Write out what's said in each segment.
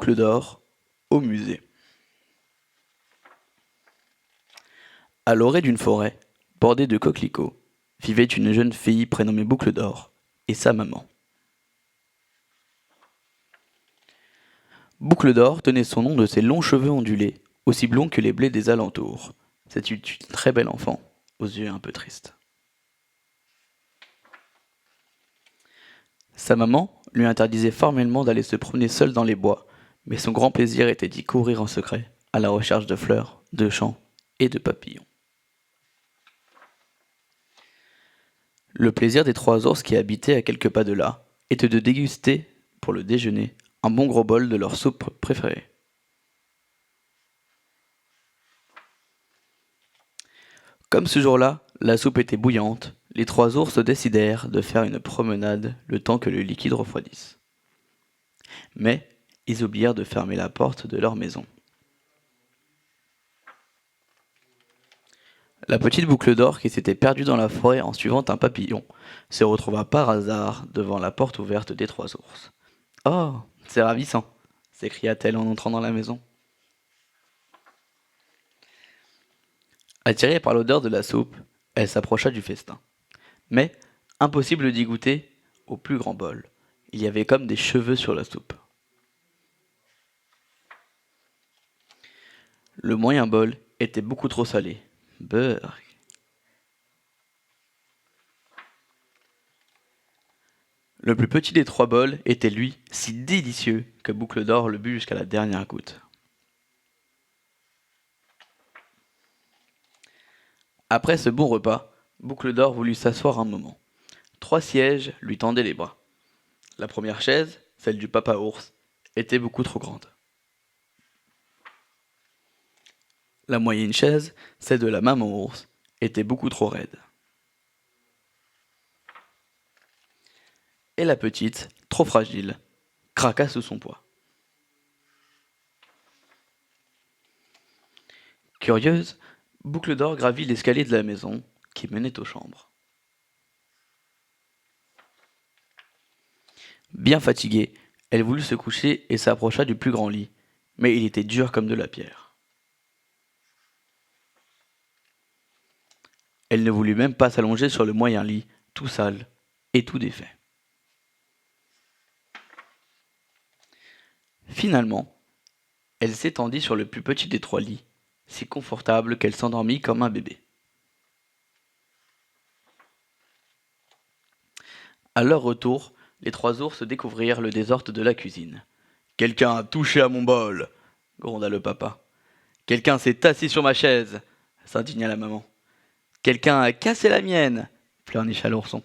Boucle d'or au musée. À l'orée d'une forêt, bordée de coquelicots, vivait une jeune fille prénommée Boucle d'or et sa maman. Boucle d'or tenait son nom de ses longs cheveux ondulés, aussi blonds que les blés des alentours. C'était une très belle enfant, aux yeux un peu tristes. Sa maman lui interdisait formellement d'aller se promener seule dans les bois, mais son grand plaisir était d'y courir en secret, à la recherche de fleurs, de champs et de papillons. Le plaisir des trois ours qui habitaient à quelques pas de là était de déguster, pour le déjeuner, un bon gros bol de leur soupe préférée. Comme ce jour-là, la soupe était bouillante, les trois ours décidèrent de faire une promenade le temps que le liquide refroidisse. Mais ils oublièrent de fermer la porte de leur maison. La petite Boucle d'or, qui s'était perdue dans la forêt en suivant un papillon, se retrouva par hasard devant la porte ouverte des trois ours. Oh, c'est ravissant, s'écria-t-elle en entrant dans la maison. Attirée par l'odeur de la soupe, elle s'approcha du festin. Mais, impossible d'y goûter au plus grand bol. Il y avait comme des cheveux sur la soupe. Le moyen bol était beaucoup trop salé. Beurre. Le plus petit des trois bols était, lui, si délicieux que Boucle d'or le but jusqu'à la dernière goutte. Après ce bon repas, Boucle d'or voulut s'asseoir un moment. Trois sièges lui tendaient les bras. La première chaise, celle du papa ours, était beaucoup trop grande. La moyenne chaise, celle de la maman ours, était beaucoup trop raide. Et la petite, trop fragile, craqua sous son poids. Curieuse, Boucle d'or gravit l'escalier de la maison qui menait aux chambres. Bien fatiguée, elle voulut se coucher et s'approcha du plus grand lit, mais il était dur comme de la pierre. Elle ne voulut même pas s'allonger sur le moyen lit, tout sale et tout défait. Finalement, elle s'étendit sur le plus petit des trois lits, si confortable qu'elle s'endormit comme un bébé. À leur retour, les trois ours découvrirent le désordre de la cuisine. Quelqu'un a touché à mon bol, gronda le papa. Quelqu'un s'est assis sur ma chaise, s'indigna la maman. Quelqu'un a cassé la mienne, pleurnicha l'ourson.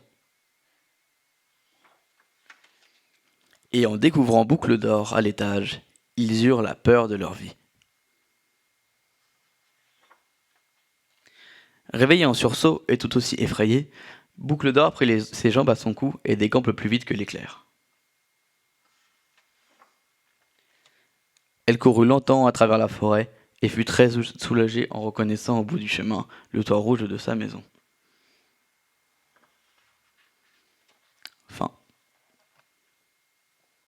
Et en découvrant Boucle d'or à l'étage, ils eurent la peur de leur vie. Réveillé en sursaut et tout aussi effrayé, Boucle d'or prit ses jambes à son cou et décampe plus vite que l'éclair. Elle courut longtemps à travers la forêt et fut très soulagée en reconnaissant au bout du chemin le toit rouge de sa maison.